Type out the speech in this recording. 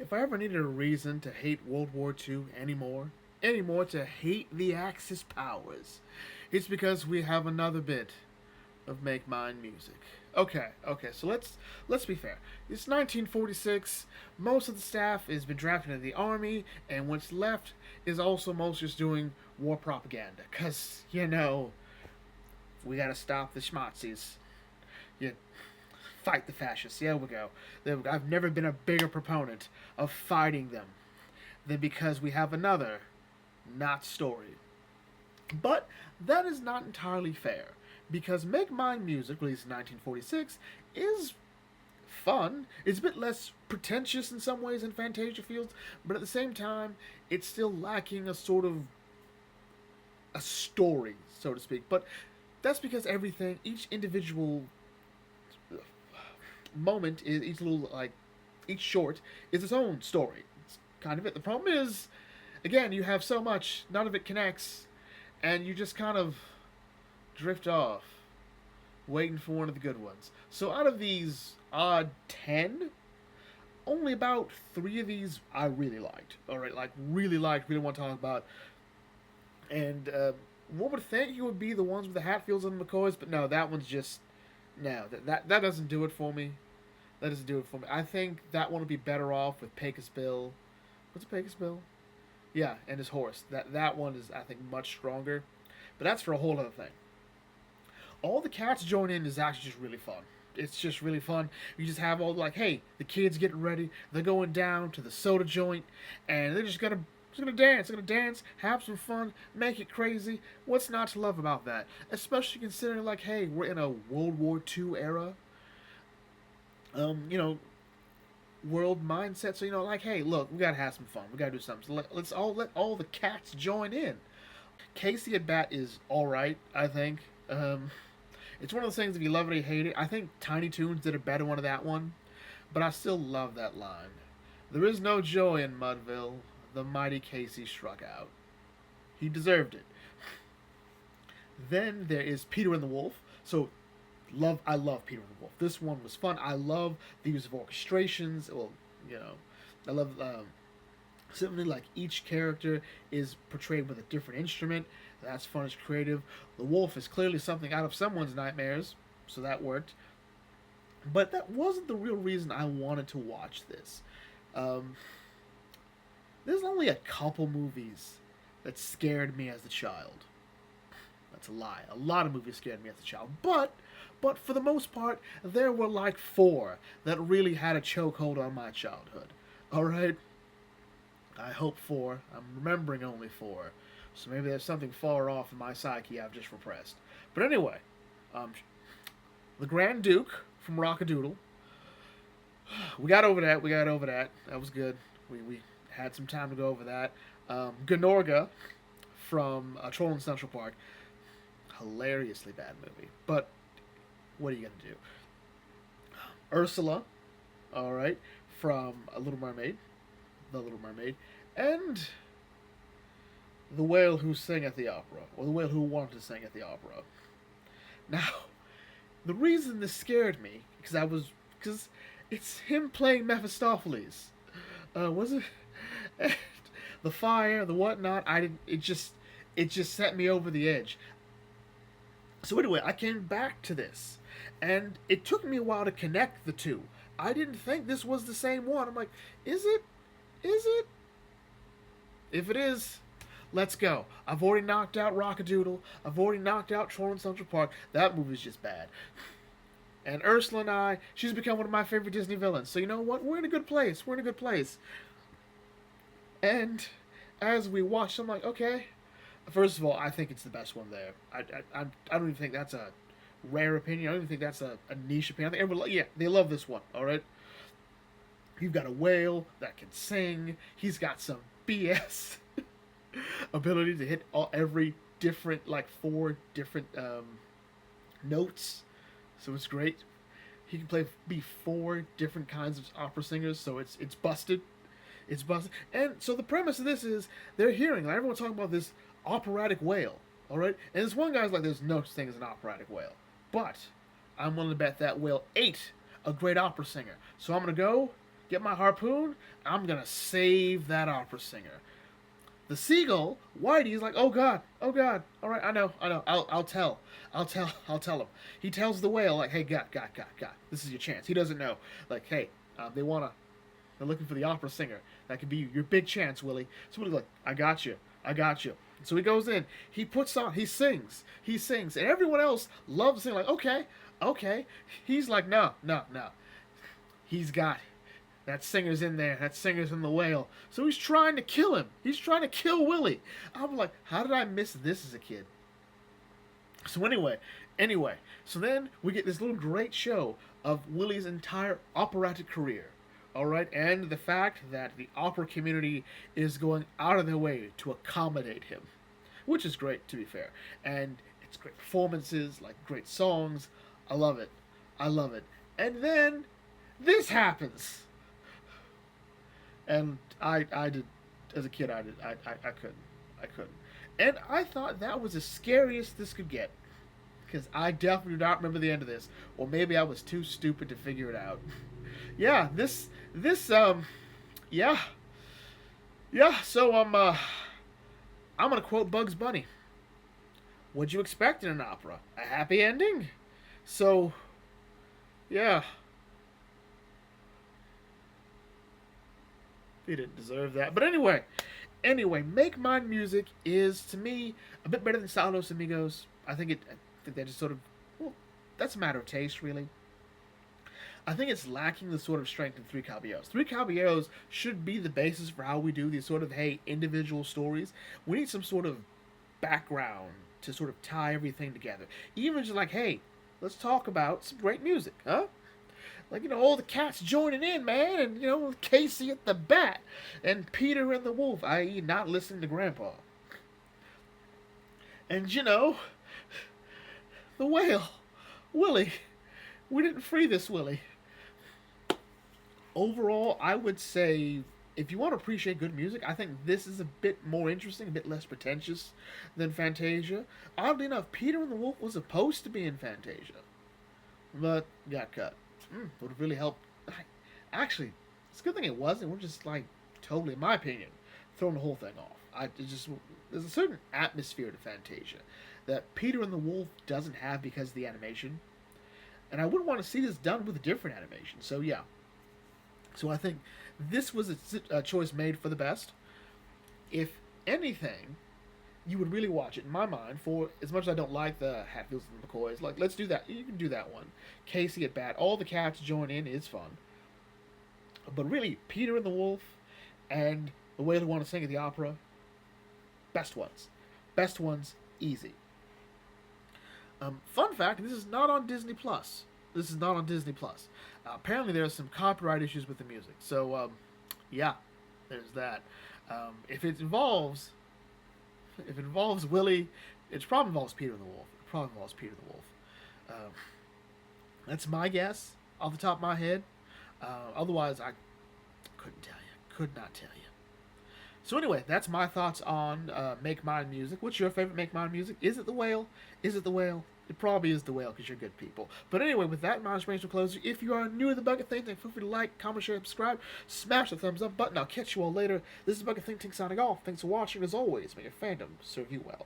If I ever needed a reason to hate World War II anymore to hate the Axis powers, it's because we have another bit of Make Mine music. Okay, so let's be fair. It's 1946. Most of the staff has been drafted into the army, and what's left is also most just doing war propaganda. Cause we gotta stop the schmazzies. You fight the fascists. Yeah, we go. I've never been a bigger proponent of fighting them than because we have another not story. But that is not entirely fair because Make Mine Music, released in 1946, is fun. It's a bit less pretentious in some ways than Fantasia Fields, but at the same time, it's still lacking a sort of a story, so to speak. But that's because each individual moment, is each little each short is its own story. It's kind of it. The problem is, again, you have so much, none of it connects, and you just kind of drift off, waiting for one of the good ones. So out of these odd 10, only about 3 of these I really liked. Alright, really liked, really want to talk about. And one would think you would be the ones with the Hatfields and the McCoys, but no, that one's just. No, that doesn't do it for me. That doesn't do it for me. I think that one would be better off with Pecos Bill. What's a Pecos Bill? Yeah, and his horse. That one is, I think, much stronger. But that's for a whole other thing. All the cats join in is actually just really fun. It's just really fun. You just have all hey, the kids getting ready. They're going down to the soda joint, and they're just gonna dance, have some fun, make it crazy. What's not to love about that? Especially considering hey, we're in a World War II era. You know, world mindset. So hey, look, we gotta have some fun. We gotta do something. So let's all let all the cats join in. Casey at Bat is all right, I think. It's one of those things, if you love it or you hate it. I think Tiny Toons did a better one of that one, but I still love that line. There is no joy in Mudville. The mighty Casey struck out. He deserved it. Then there is Peter and the Wolf. So, I love Peter and the Wolf. This one was fun. I love the use of orchestrations. Well, I love simply each character is portrayed with a different instrument. That's fun. It's creative. The wolf is clearly something out of someone's nightmares, so that worked. But that wasn't the real reason I wanted to watch this. There's only a couple movies that scared me as a child. That's a lie. A lot of movies scared me as a child. But for the most part, there were 4 that really had a chokehold on my childhood. Alright? I hope 4. I'm remembering only 4. So maybe there's something far off in my psyche I've just repressed. But anyway, the Grand Duke from Rockadoodle. We got over that. That was good. We had some time to go over that. Gnorga from Troll in Central Park. Hilariously bad movie. But what are you going to do? Ursula, alright, from Little Mermaid. The Little Mermaid. And the whale who sang at the opera. Or the whale who wanted to sing at the opera. Now, the reason this scared me, because it's him playing Mephistopheles. Was it? The fire, the whatnot, it just set me over the edge. So anyway, I came back to this, and it took me a while to connect the two. I didn't think this was the same one. I'm like, is it? Is it? If it is, let's go. I've already knocked out Rockadoodle. I've already knocked out Troll in Central Park. That movie's just bad. And Ursula and she's become one of my favorite Disney villains. So you know what? We're in a good place. And as we watch, I'm like, okay. First of all, I think it's the best one there. I don't even think that's a rare opinion. I don't even think that's a niche opinion. I think everyone, they love this one. All right. You've got a whale that can sing. He's got some BS ability to hit every different 4 different notes. So it's great. He can be 4 different kinds of opera singers. So it's busted. It's busted. And so the premise of this is they're hearing, everyone's talking about this operatic whale, all right? And this one guy's like, there's no such thing as an operatic whale. But I'm willing to bet that whale ate a great opera singer. So I'm going to go get my harpoon. I'm gonna save that opera singer. The seagull, Whitey's like, oh god, oh god. All right, I know. I'll tell him. He tells the whale like, hey, God, this is your chance. He doesn't know. Like, hey, they're looking for the opera singer. That could be your big chance, Willie. So Willie's like, I got you. So he goes in. He sings, and everyone else loves singing. Like, okay. He's like, no. He's got that singer's in there. That singer's in the whale. So he's trying to kill him. He's trying to kill Willie. I'm like, how did I miss this as a kid? So anyway, so then we get this little great show of Willie's entire operatic career. All right, and the fact that the opera community is going out of their way to accommodate him, which is great, to be fair. And it's great performances, like great songs. I love it. And then this happens. And I did, as a kid, I couldn't. And I thought that was the scariest this could get. Because I definitely do not remember the end of this. Or maybe I was too stupid to figure it out. Yeah, yeah. So, I'm gonna quote Bugs Bunny. What'd you expect in an opera? A happy ending? So, yeah. He didn't deserve that. But anyway, Make Mine Music is, to me, a bit better than Saludos Amigos. I think they just sort of, well, that's a matter of taste, really. I think it's lacking the sort of strength in Three Caballeros. Three Caballeros should be the basis for how we do these sort of, hey, individual stories. We need some sort of background to sort of tie everything together. Even just like, hey, let's talk about some great music, huh? Like, all the cats joining in, man, and, Casey at the bat, and Peter and the wolf, i.e. not listening to Grandpa. And, the whale, Willie. We didn't free this Willie. Overall, I would say, if you want to appreciate good music, I think this is a bit more interesting, a bit less pretentious than Fantasia. Oddly enough, Peter and the Wolf was supposed to be in Fantasia, but got cut. Would have really helped. Actually, it's a good thing it wasn't. We're just totally, in my opinion, throwing the whole thing off. There's a certain atmosphere to Fantasia that Peter and the Wolf doesn't have because of the animation, and I wouldn't want to see this done with a different animation. So yeah. So I think this was a choice made for the best. If anything, you would really watch it, in my mind, for as much as I don't like the Hatfields and the McCoys. Let's do that. You can do that one. Casey at bat. All the cats join in is fun. But really, Peter and the Wolf and The Whale Who Want to Sing at the Opera, best ones. Best ones, easy. Fun fact, this is not on Disney+. Apparently there are some copyright issues with the music. So, yeah, there's that. If it involves Willie, it probably involves Peter and the Wolf. That's my guess off the top of my head. Otherwise, I couldn't tell you. Could not tell you. So anyway, that's my thoughts on Make Mine Music. What's your favorite Make Mine music? Is it The Whale? It probably is The Whale because you're good people. But anyway, with that, my inspiration closer. If you are new to the Bucket Think Tank, feel free to like, comment, share, subscribe. Smash the thumbs up button. I'll catch you all later. This is Bucket Think Tank signing off. Thanks for watching. As always, may your fandom serve you well.